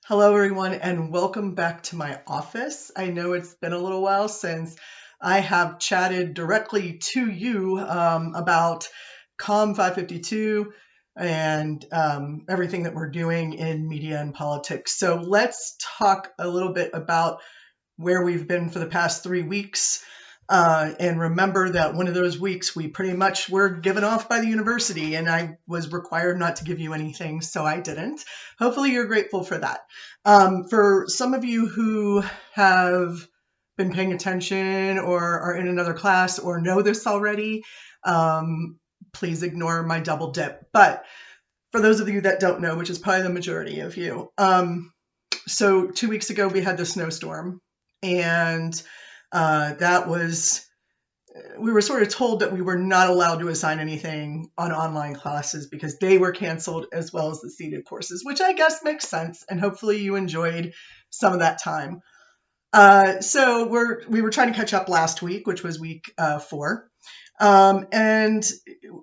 Hello, everyone, and welcome back to my office. I know it's been a little while since I have chatted directly to you about COM 552 and everything that we're doing in media and politics. So let's talk a little bit about where we've been for the past 3 weeks. And remember that one of those weeks we pretty much were given off by the university, and I was required not to give you anything, so I didn't. Hopefully, you're grateful for that. For some of you who have been paying attention or are in another class or know this already, please ignore my double dip. But for those of you that don't know, which is probably the majority of you, so 2 weeks ago we had the snowstorm, and that was, we were sort of told that we were not allowed to assign anything on online classes because they were canceled, as well as the seated courses, which I guess makes sense. And hopefully you enjoyed some of that time. So we were trying to catch up last week, which was week 4. And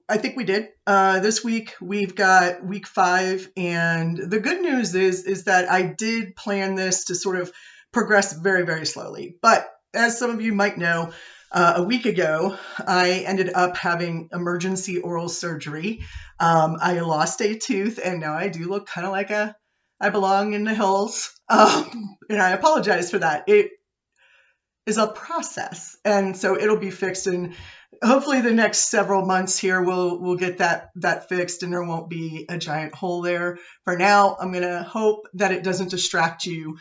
I think we did. This week we've got week 5. And the good news is that I did plan this to sort of progress very, very slowly. But as some of you might know, a week ago, I ended up having emergency oral surgery. I lost a tooth, and now I do look kind of like I belong in the hills. And I apologize for that. It is a process, and so it'll be fixed. And hopefully, the next several months here, we'll get that fixed, and there won't be a giant hole there. For now, I'm gonna hope that it doesn't distract you.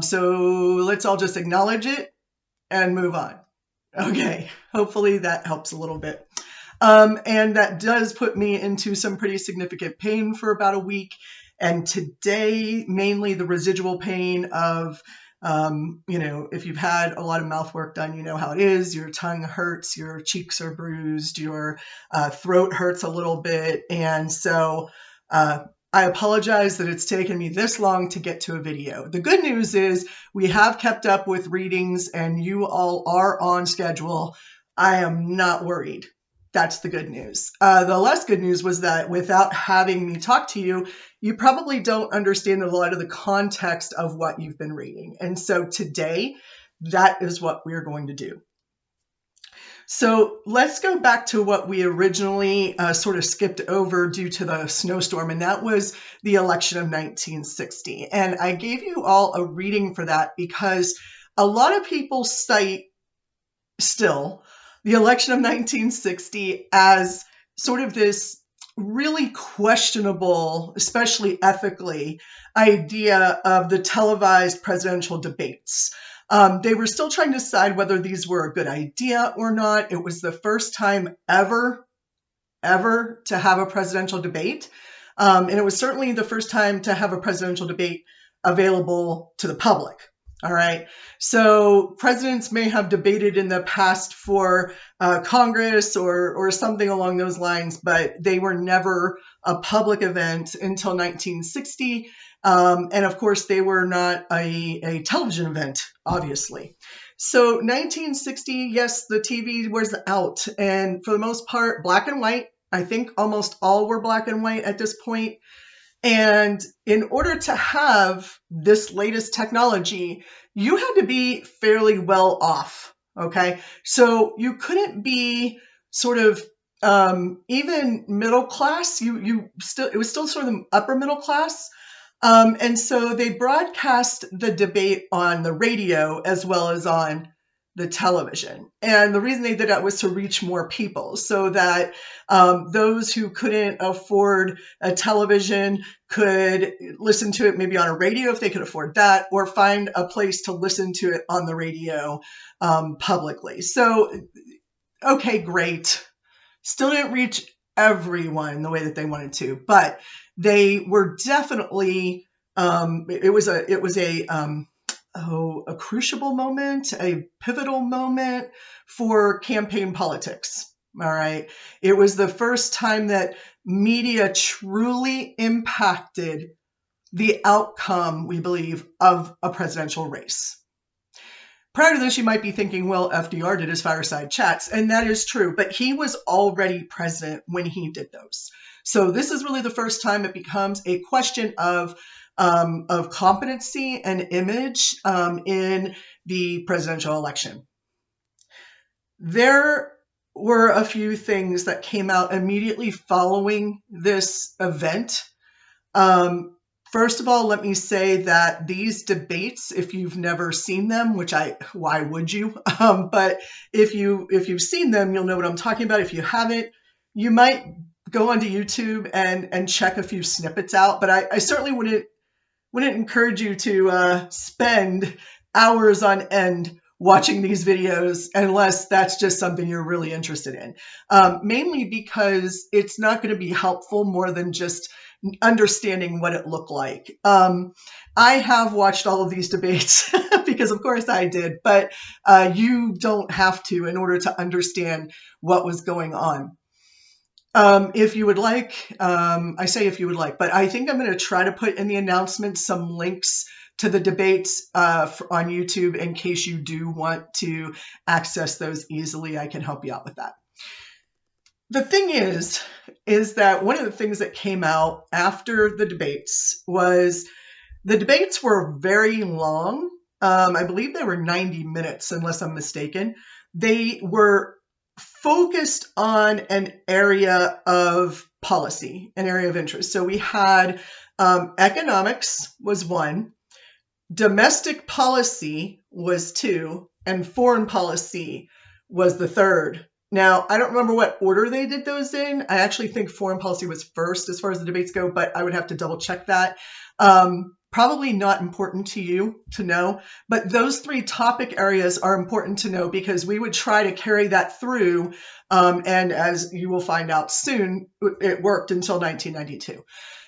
So let's all just acknowledge it and move on. Okay, hopefully that helps a little bit. And that does put me into some pretty significant pain for about a week. And today, mainly the residual pain of, if you've had a lot of mouth work done, you know how it is. Your tongue hurts, your cheeks are bruised, your throat hurts a little bit. And so I apologize that it's taken me this long to get to a video. The good news is we have kept up with readings and you all are on schedule. I am not worried. That's the good news. The less good news was that without having me talk to you, you probably don't understand a lot of the context of what you've been reading. And so today, that is what we're going to do. So let's go back to what we originally sort of skipped over due to the snowstorm, and that was the election of 1960. And I gave you all a reading for that because a lot of people cite still the election of 1960 as sort of this really questionable, especially ethically, idea of the televised presidential debates. They were still trying to decide whether these were a good idea or not. It was the first time ever to have a presidential debate. And it was certainly the first time to have a presidential debate available to the public. All right. So presidents may have debated in the past for Congress or something along those lines, but they were never a public event until 1960. And of course, they were not a television event, obviously. So 1960, yes, the TV was out, and for the most part, black and white. I think almost all were black and white at this point. And in order to have this latest technology, you had to be fairly well off, okay? So you couldn't be sort of even middle class. It was still sort of the upper middle class. And so they broadcast the debate on the radio as well as on the television. And the reason they did that was to reach more people so that those who couldn't afford a television could listen to it maybe on a radio if they could afford that, or find a place to listen to it on the radio publicly. So, okay, great. Still didn't reach everyone the way that they wanted to, but they were definitely, it was a crucial moment, a pivotal moment for campaign politics. All right. It was the first time that media truly impacted the outcome, we believe, of a presidential race. Prior to this, you might be thinking, well, FDR did his fireside chats, and that is true, but he was already president when he did those. So this is really the first time it becomes a question of of competency and image in the presidential election. There were a few things that came out immediately following this event. First of all, let me say that these debates, if you've never seen them, why would you? But if you've seen them, you'll know what I'm talking about. If you haven't, you might go onto YouTube and check a few snippets out. But I certainly wouldn't encourage you to spend hours on end watching these videos unless that's just something you're really interested in. Mainly because it's not going to be helpful more than just understanding what it looked like. I have watched all of these debates because of course I did, but you don't have to in order to understand what was going on. If you would like, I say if you would like, but I think I'm going to try to put in the announcement some links to the debates on YouTube in case you do want to access those easily. I can help you out with that. The thing is that one of the things that came out after the debates was the debates were very long. I believe they were 90 minutes, unless I'm mistaken. They were focused on an area of policy, an area of interest. So we had economics was one, domestic policy was two, and foreign policy was the third. Now, I don't remember what order they did those in. I actually think foreign policy was first as far as the debates go, but I would have to double check that. Probably not important to you to know, but those three topic areas are important to know because we would try to carry that through. And as you will find out soon, it worked until 1992.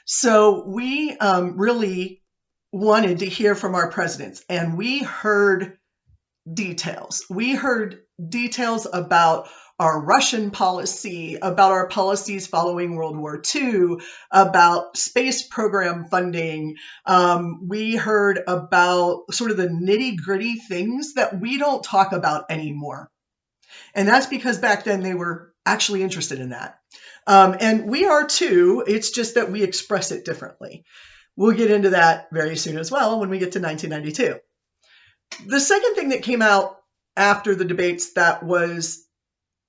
So we really wanted to hear from our presidents, and we heard details. We heard details about our Russian policy, about our policies following World War II, about space program funding. We heard about sort of the nitty-gritty things that we don't talk about anymore. And that's because back then they were actually interested in that. And we are too. It's just that we express it differently. We'll get into that very soon as well when we get to 1992. The second thing that came out after the debates that was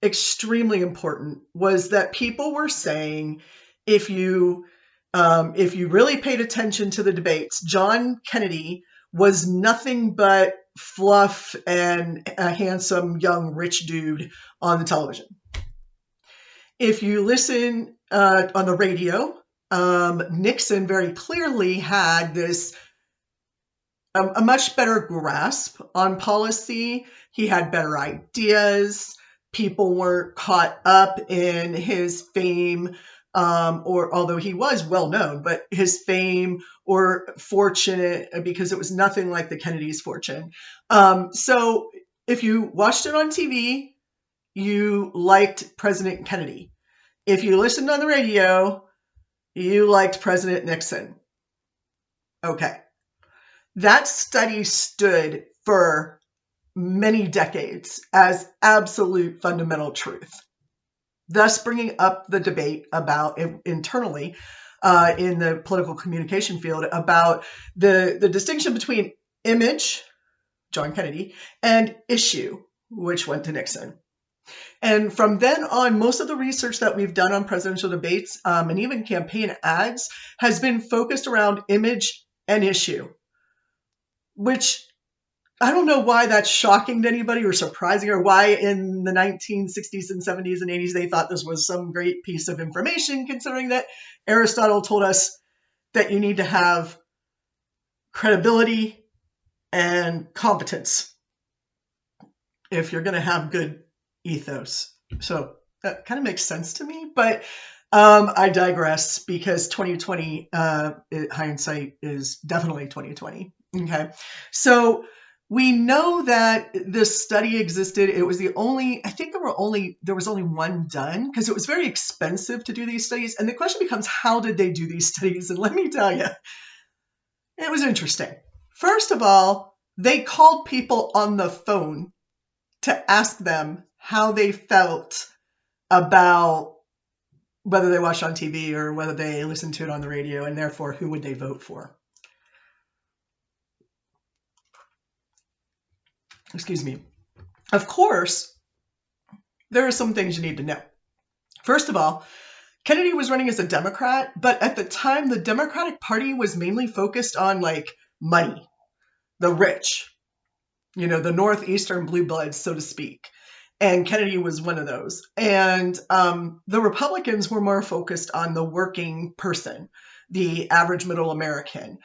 extremely important was that people were saying, if you really paid attention to the debates, John Kennedy was nothing but fluff and a handsome young rich dude on the television. If you listen on the radio, Nixon very clearly had this a much better grasp on policy. He had better ideas. People weren't caught up in his fame, or although he was well known, but his fame or fortune, because it was nothing like the Kennedys' fortune. So if you watched it on TV, you liked President Kennedy. If you listened on the radio, you liked President Nixon. Okay. That study stood for many decades as absolute fundamental truth, thus bringing up the debate about internally in the political communication field about the distinction between image, John Kennedy, and issue, which went to Nixon. And from then on, most of the research that we've done on presidential debates and even campaign ads has been focused around image and issue, which I don't know why that's shocking to anybody or surprising, or why in the 1960s and 70s and 80s they thought this was some great piece of information, considering that Aristotle told us that you need to have credibility and competence if you're going to have good ethos. So that kind of makes sense to me, but I digress because 2020 hindsight is definitely 2020. Okay, so we know that this study existed. It was I think there was only one done because it was very expensive to do these studies. And the question becomes, how did they do these studies? And let me tell you, it was interesting. First of all, they called people on the phone to ask them how they felt about whether they watched on TV or whether they listened to it on the radio, and therefore who would they vote for. Excuse me. Of course, there are some things you need to know. First of all, Kennedy was running as a Democrat, but at the time, the Democratic Party was mainly focused on like money, the rich, the Northeastern blue bloods, so to speak. And Kennedy was one of those. And the Republicans were more focused on the working person, the average middle American.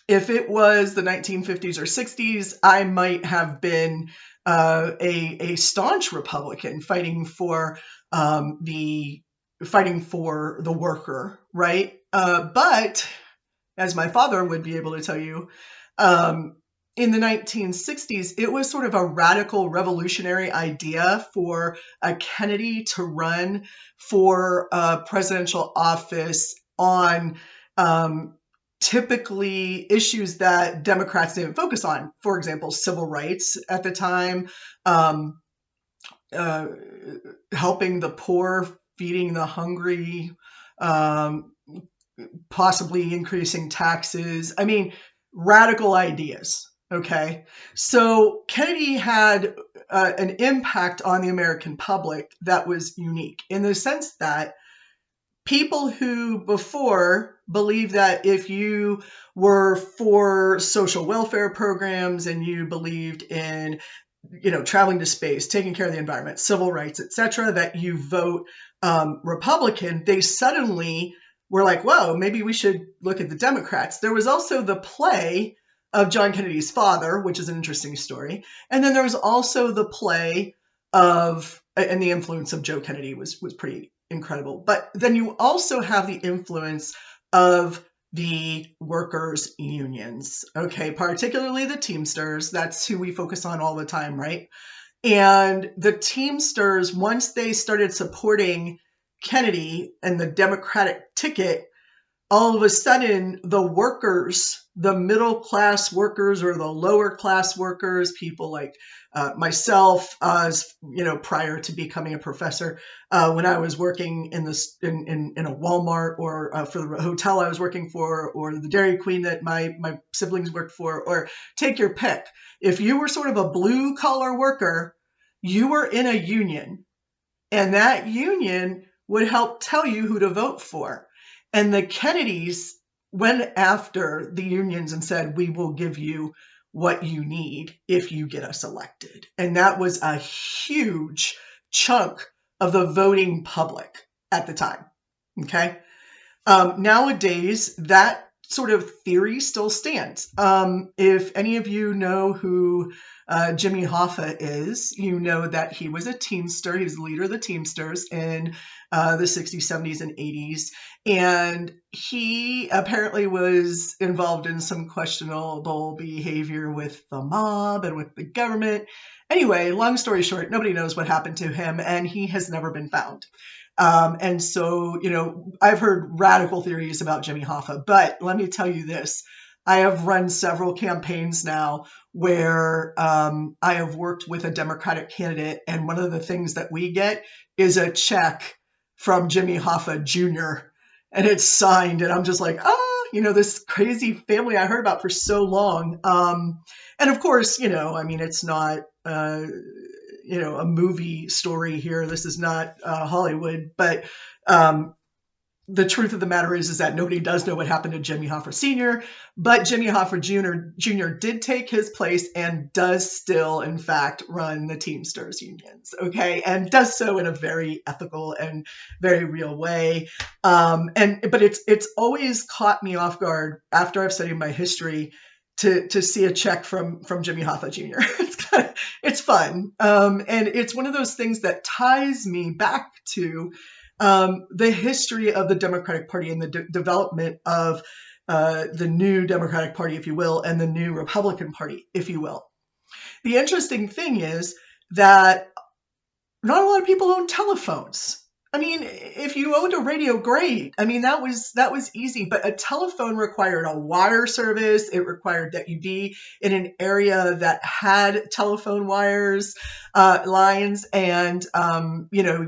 If it was the 1950s or 60s, I might have been a staunch Republican fighting for the worker, right? But as my father would be able to tell you, in the 1960s, it was sort of a radical revolutionary idea for a Kennedy to run for presidential office on typically issues that Democrats didn't focus on. For example, civil rights at the time, helping the poor, feeding the hungry, possibly increasing taxes. I mean, radical ideas. Okay. So Kennedy had an impact on the American public that was unique in the sense that people who before believed that if you were for social welfare programs and you believed in traveling to space, taking care of the environment, civil rights, etc., that you vote Republican, they suddenly were like, whoa, maybe we should look at the Democrats. There was also the play of John Kennedy's father, which is an interesting story. And then there was also the play of, and the influence of Joe Kennedy was pretty incredible. But then you also have the influence of the workers' unions, okay, particularly the Teamsters. That's who we focus on all the time, right? And the Teamsters, once they started supporting Kennedy and the Democratic ticket, all of a sudden the workers, the middle class workers or the lower class workers, people like myself, prior to becoming a professor, when I was working in a Walmart or for the hotel I was working for, or the Dairy Queen that my siblings worked for, or take your pick. If you were sort of a blue collar worker, you were in a union, and that union would help tell you who to vote for. And the Kennedys went after the unions and said, we will give you what you need if you get us elected. And that was a huge chunk of the voting public at the time. Okay. Nowadays, that sort of theory still stands. If any of you know who Jimmy Hoffa is, you know that he was a Teamster. He was the leader of the Teamsters in the 60s, 70s, and 80s. And he apparently was involved in some questionable behavior with the mob and with the government. Anyway, long story short, nobody knows what happened to him, and he has never been found. And so, I've heard radical theories about Jimmy Hoffa, but let me tell you this. I have run several campaigns now where I have worked with a Democratic candidate, and one of the things that we get is a check from Jimmy Hoffa Jr., and it's signed, and I'm just like, this crazy family I heard about for so long. And of course, it's not a movie story here. This is not Hollywood, but the truth of the matter is that nobody does know what happened to Jimmy Hoffa Sr., but Jimmy Hoffa Jr. did take his place and does still, in fact, run the Teamsters unions, okay, and does so in a very ethical and very real way. But it's always caught me off guard after I've studied my history to see a check from Jimmy Hoffa Jr. It's fun, and it's one of those things that ties me back to the history of the Democratic Party and the development of the new Democratic Party, if you will, and the new Republican Party, if you will. The interesting thing is that not a lot of people own telephones. I mean, if you owned a radio, great. I mean, that was easy, but a telephone required a wire service. It required that you be in an area that had telephone wires, lines, and,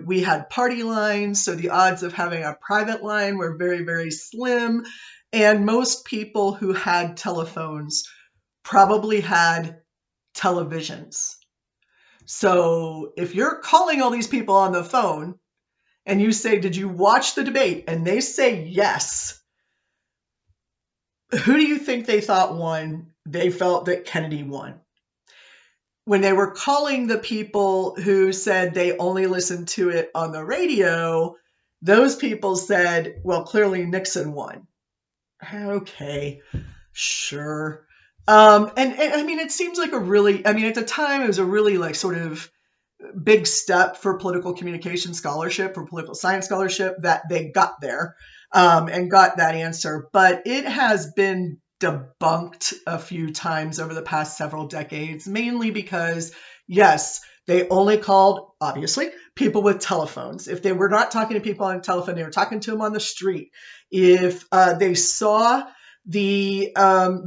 we had party lines. So the odds of having a private line were very, very slim. And most people who had telephones probably had televisions. So if you're calling all these people on the phone and you say, did you watch the debate? And they say yes. Who do you think they thought won? They felt that Kennedy won. When they were calling the people who said they only listened to it on the radio, those people said, well, clearly Nixon won. Okay, sure. And I mean, it seems like at the time, it was a really like sort of big step for political communication scholarship, for political science scholarship, that they got there and got that answer. But it has been debunked a few times over the past several decades, mainly because, yes, they only called, obviously, people with telephones. If they were not talking to people on the telephone, they were talking to them on the street. If they saw the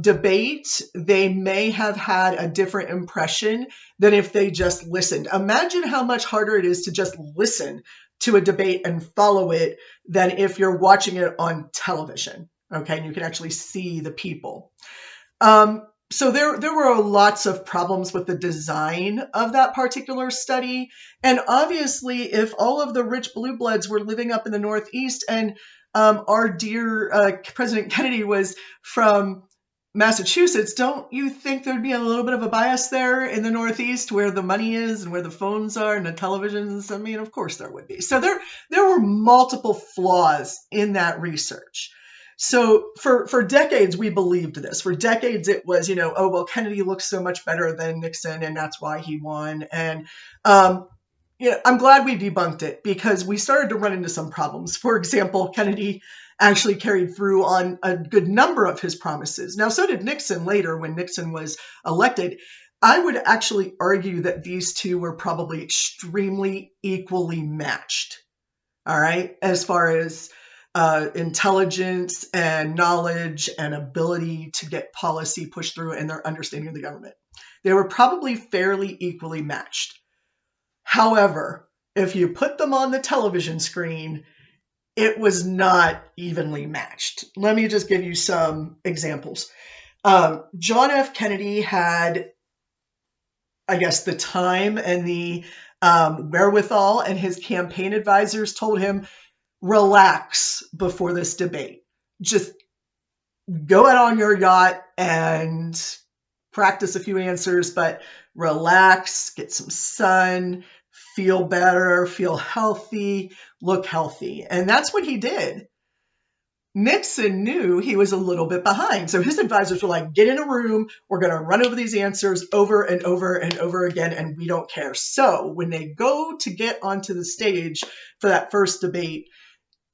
debate, they may have had a different impression than if they just listened. Imagine how much harder it is to just listen to a debate and follow it than if you're watching it on television. Okay, and you can actually see the people. So there were lots of problems with the design of that particular study. And obviously, if all of the rich blue bloods were living up in the Northeast and our dear President Kennedy was from Massachusetts, don't you think there'd be a little bit of a bias there in the Northeast where the money is and where the phones are and the televisions? I mean, of course there would be. So there were multiple flaws in that research. So for decades, we believed this. For decades, it was, oh, well, Kennedy looks so much better than Nixon, and that's why he won. And I'm glad we debunked it, because we started to run into some problems. For example, Kennedy actually carried through on a good number of his promises. Now, so did Nixon later when Nixon was elected. I would actually argue that these two were probably extremely equally matched, all right, as far as intelligence and knowledge and ability to get policy pushed through and their understanding of the government. They were probably fairly equally matched. However, if you put them on the television screen, it was not evenly matched. Let me just give you some examples. John F. Kennedy had, I guess, the time and the wherewithal, and his campaign advisors told him, relax before this debate. Just go out on your yacht and practice a few answers, but relax, get some sun, feel better, feel healthy, look healthy. And that's what he did. Nixon knew he was a little bit behind. So his advisors were like, get in a room, we're going to run over these answers over and over and over again, and we don't care. So when they go to get onto the stage for that first debate,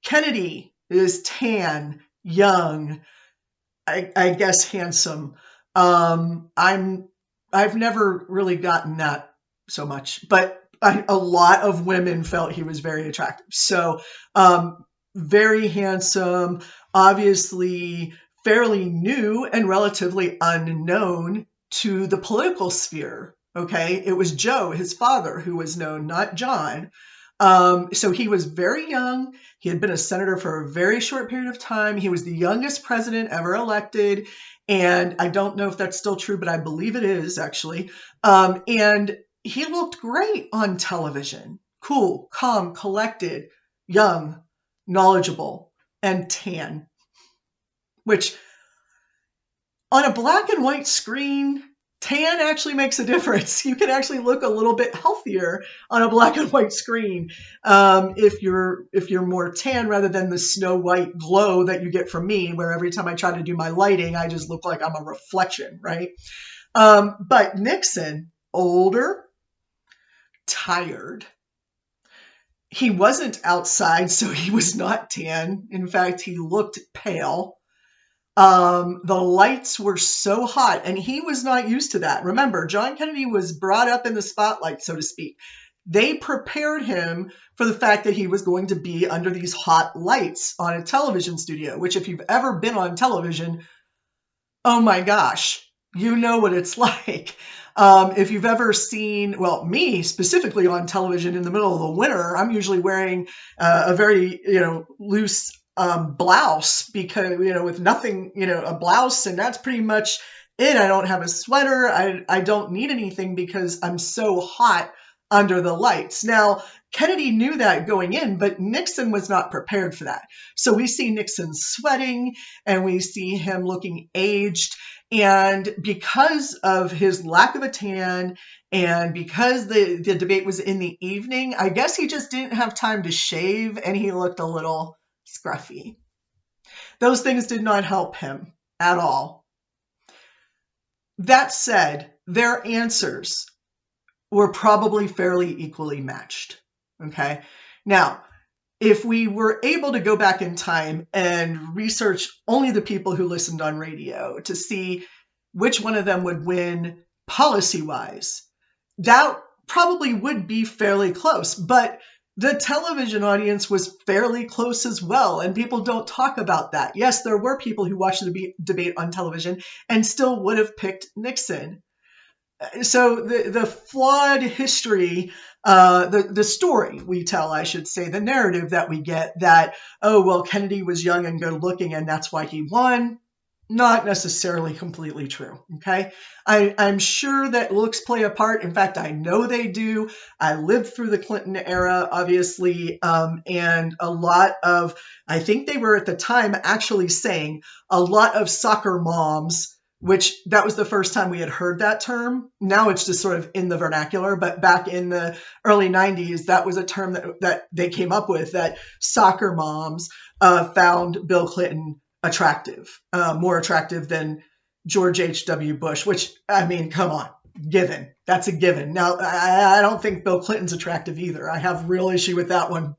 Kennedy is tan, young, I guess handsome. I've never really gotten that so much, but a lot of women felt he was very attractive. So very handsome, obviously fairly new and relatively unknown to the political sphere. Okay, it was Joe, his father, who was known, not John. So he was very young. He had been a senator for a very short period of time. He was the youngest president ever elected. And I don't know if that's still true, but I believe it is actually. And he looked great on television. Cool, calm, collected, young, knowledgeable, and tan. Which on a black and white screen, tan actually makes a difference. You can actually look a little bit healthier on a black and white screen if you're more tan rather than the snow white glow that you get from me, where every time I try to do my lighting, I just look like I'm a reflection, right? But Nixon, older, tired. He wasn't outside, so he was not tan. In fact, he looked pale. The lights were so hot, and he was not used to that. Remember, John Kennedy was brought up in the spotlight, so to speak. They prepared him for the fact that he was going to be under these hot lights on a television studio, which if you've ever been on television, oh my gosh, you know what it's like. If you've ever seen, well, me specifically on television in the middle of the winter, I'm usually wearing a very, loose blouse, because with nothing, a blouse, and that's pretty much in. I don't have a sweater. I don't need anything because I'm so hot under the lights. Now, Kennedy knew that going in, but Nixon was not prepared for that. So we see Nixon sweating and we see him looking aged. And because of his lack of a tan and because the debate was in the evening, I guess he just didn't have time to shave and he looked a little scruffy. Those things did not help him at all. That said, their answers were probably fairly equally matched. Okay. Now, if we were able to go back in time and research only the people who listened on radio to see which one of them would win policy-wise, that probably would be fairly close. But the television audience was fairly close as well, and people don't talk about that. Yes, there were people who watched the debate on television and still would have picked Nixon. So the flawed history, the story we tell, I should say, the narrative that we get that, oh, well, Kennedy was young and good looking and that's why he won, not necessarily completely true. Okay. I'm sure that looks play a part. In fact, I know they do. I lived through the Clinton era, obviously. And a lot of, I think they were at the time actually saying a lot of soccer moms, which that was the first time we had heard that term. Now it's just sort of in the vernacular, but back in the early 90s, that was a term that they came up with, that soccer moms found Bill Clinton attractive, more attractive than George H.W. Bush, which, I mean, come on, given. That's a given. Now, I don't think Bill Clinton's attractive either. I have real issue with that one,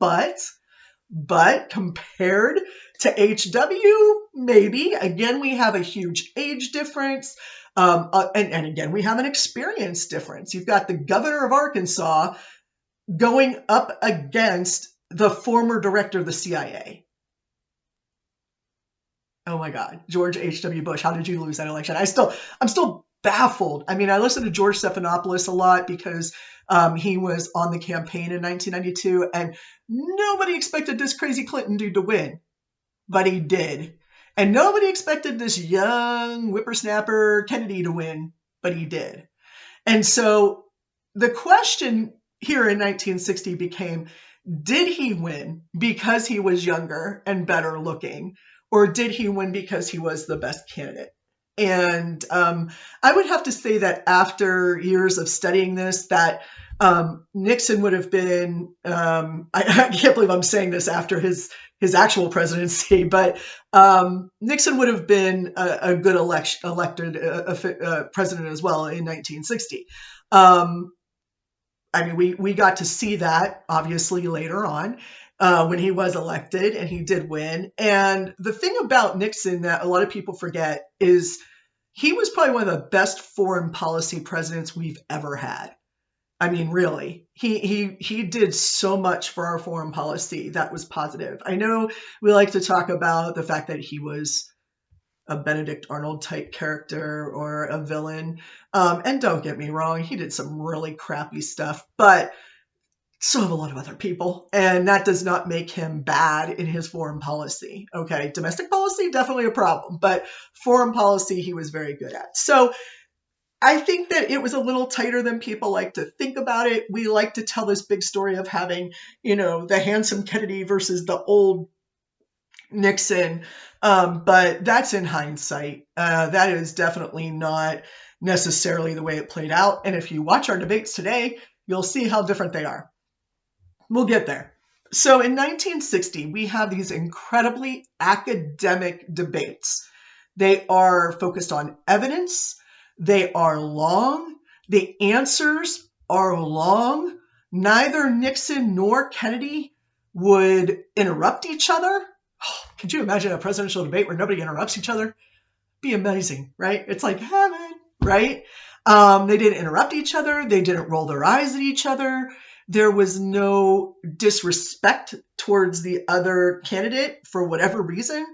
but compared to HW, maybe. Again, we have a huge age difference. And again, we have an experience difference. You've got the governor of Arkansas going up against the former director of the CIA. Oh my God, George H.W. Bush, how did you lose that election? I'm still baffled. I mean, I listened to George Stephanopoulos a lot because he was on the campaign in 1992, and nobody expected this crazy Clinton dude to win, but he did. And nobody expected this young whippersnapper Kennedy to win, but he did. And so the question here in 1960 became, did he win because he was younger and better looking, or did he win because he was the best candidate? And I would have to say that after years of studying this, that Nixon would have been, I can't believe I'm saying this after his actual presidency, but Nixon would have been a good elected president as well in 1960. I mean, we got to see that obviously later on when he was elected, and he did win. And the thing about Nixon that a lot of people forget is he was probably one of the best foreign policy presidents we've ever had. I mean, really, he did so much for our foreign policy that was positive. I know we like to talk about the fact that he was a Benedict Arnold type character or a villain. And don't get me wrong, he did some really crappy stuff, but so have a lot of other people. And that does not make him bad in his foreign policy. Okay, domestic policy, definitely a problem, but foreign policy, he was very good at. So I think that it was a little tighter than people like to think about it. We like to tell this big story of having, the handsome Kennedy versus the old Nixon. But that's in hindsight. That is definitely not necessarily the way it played out. And if you watch our debates today, you'll see how different they are. We'll get there. So in 1960, we have these incredibly academic debates. They are focused on evidence. They are long. The answers are long. Neither Nixon nor Kennedy would interrupt each other. Could you imagine a presidential debate where nobody interrupts each other? It'd be amazing, right? It's like heaven, right? They didn't interrupt each other. They didn't roll their eyes at each other. There was no disrespect towards the other candidate for whatever reason.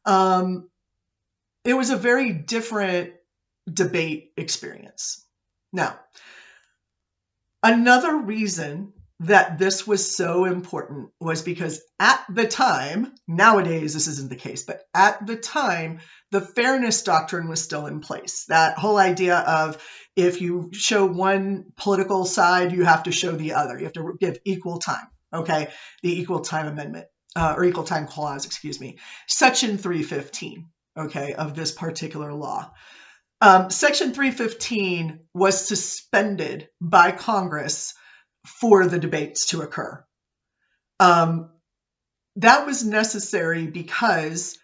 It was a very different debate experience. Now, another reason that this was so important was because at the time, nowadays this isn't the case, but at the time, the fairness doctrine was still in place. That whole idea of if you show one political side, you have to show the other. You have to give equal time. Okay, the Equal Time Amendment, or Equal Time Clause, excuse me, Section 315, okay, of this particular law. Section 315 was suspended by Congress for the debates to occur. That was necessary because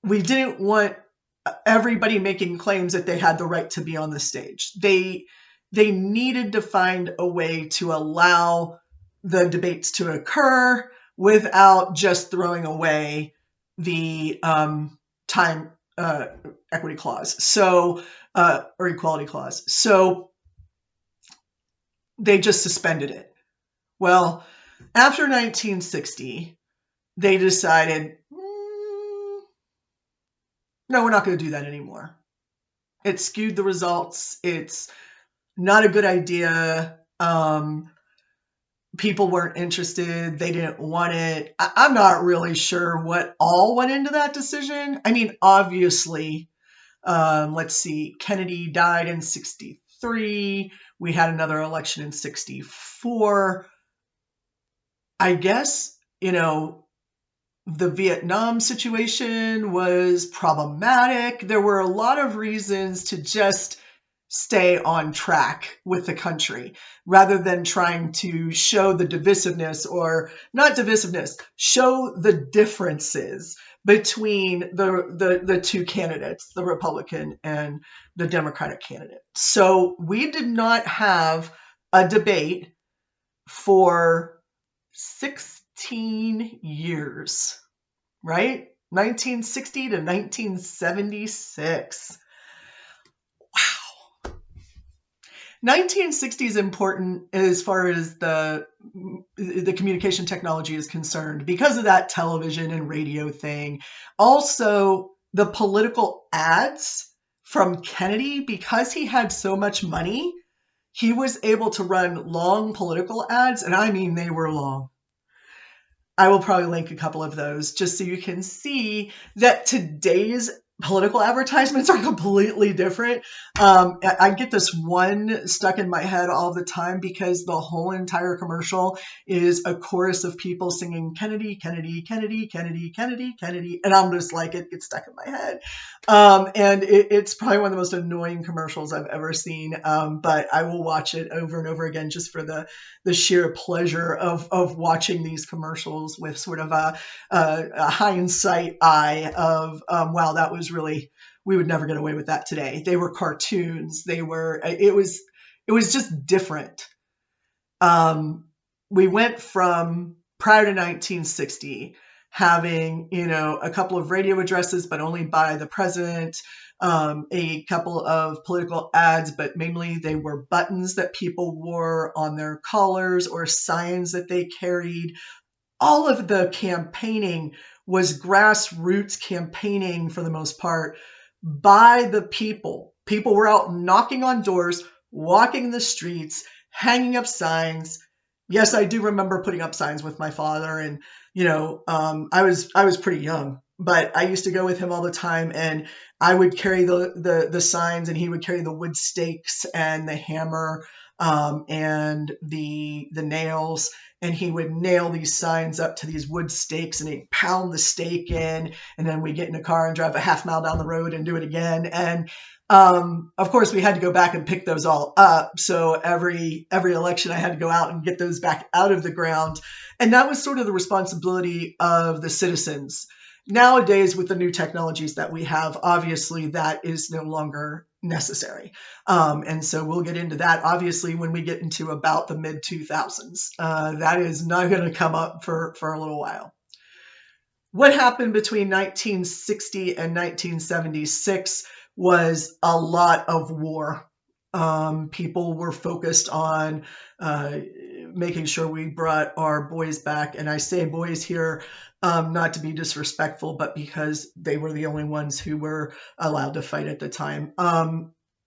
we didn't want everybody making claims that they had the right to be on the stage. They needed to find a way to allow the debates to occur without just throwing away the time equity clause, so or equality clause. So they just suspended it. Well, after 1960, they decided, no, we're not going to do that anymore. It skewed the results. It's not a good idea. People weren't interested. They didn't want it. I'm not really sure what all went into that decision. I mean, obviously, let's see, Kennedy died in 63. We had another election in 64. I guess, the Vietnam situation was problematic. There were a lot of reasons to just stay on track with the country rather than trying to show the divisiveness, or not divisiveness, show the differences between the two candidates, the Republican and the Democratic candidate. So we did not have a debate for 16 years, right? 1960 to 1976. Wow. 1960 is important as far as the communication technology is concerned because of that television and radio thing. Also, the political ads from Kennedy, because he had so much money, he was able to run long political ads, and I mean they were long. I will probably link a couple of those just so you can see that today's political advertisements are completely different. I get this one stuck in my head all the time because the whole entire commercial is a chorus of people singing Kennedy, Kennedy, Kennedy, Kennedy, Kennedy, Kennedy, and I'm just like, it gets stuck in my head. And it's probably one of the most annoying commercials I've ever seen, but I will watch it over and over again just for the sheer pleasure of watching these commercials with sort of a hindsight eye of, wow, that was really, we would never get away with that today. They were cartoons. It was just different. We went from prior to 1960 having, a couple of radio addresses, but only by the president, a couple of political ads, but mainly they were buttons that people wore on their collars or signs that they carried. All of the campaigning was grassroots campaigning for the most part by the people. People were out knocking on doors, walking the streets, hanging up signs. Yes, I do remember putting up signs with my father, and I was pretty young, but I used to go with him all the time, and I would carry the signs, and he would carry the wood stakes and the hammer and the nails, and he would nail these signs up to these wood stakes, and he'd pound the stake in, and then we'd get in a car and drive a half mile down the road and do it again. And of course, we had to go back and pick those all up. So every election, I had to go out and get those back out of the ground. And that was sort of the responsibility of the citizens. Nowadays, with the new technologies that we have, obviously that is no longer necessary. And so we'll get into that, obviously, when we get into about the mid-2000s. That is not going to come up for a little while. What happened between 1960 and 1976 was a lot of war. People were focused on making sure we brought our boys back. And I say boys here, not to be disrespectful, but because they were the only ones who were allowed to fight at the time.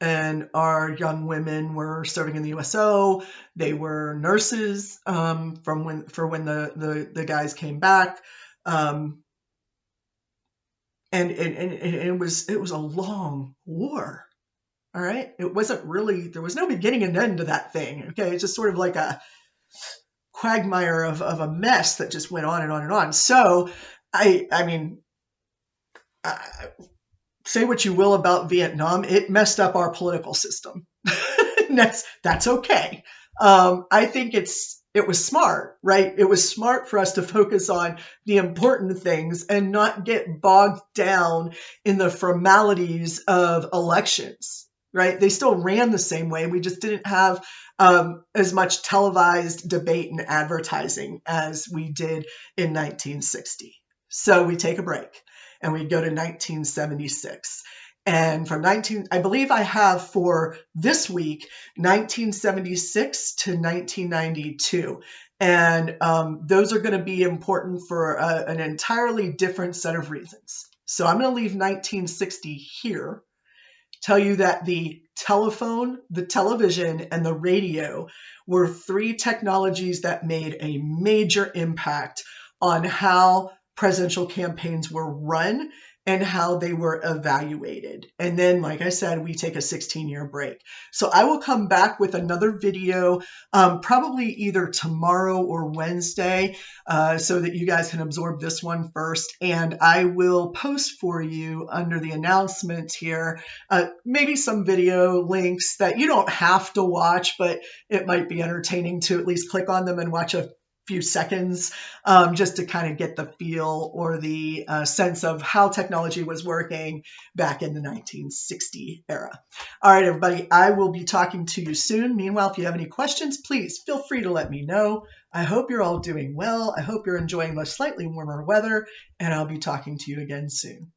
and our young women were serving in the USO. They were nurses from when the guys came back, and it was a long war. All right, it wasn't really, there was no beginning and end to that thing. Okay, it's just sort of like a quagmire of a mess that just went on and on and on. So I mean, say what you will about Vietnam, it messed up our political system. That's okay. I think it was smart, right? It was smart for us to focus on the important things and not get bogged down in the formalities of elections, right? They still ran the same way. We just didn't have as much televised debate and advertising as we did in 1960. So we take a break and we go to 1976. And from I believe I have for this week, 1976 to 1992. And those are going to be important for an entirely different set of reasons. So I'm going to leave 1960 here, tell you that the telephone, the television, and the radio were three technologies that made a major impact on how presidential campaigns were run and how they were evaluated. And then, like I said, we take a 16-year break. So I will come back with another video, probably either tomorrow or Wednesday, so that you guys can absorb this one first. And I will post for you under the announcements here, maybe some video links that you don't have to watch, but it might be entertaining to at least click on them and watch a few seconds, just to kind of get the feel or the sense of how technology was working back in the 1960 era. All right, everybody, I will be talking to you soon. Meanwhile, if you have any questions, please feel free to let me know. I hope you're all doing well. I hope you're enjoying the slightly warmer weather, and I'll be talking to you again soon.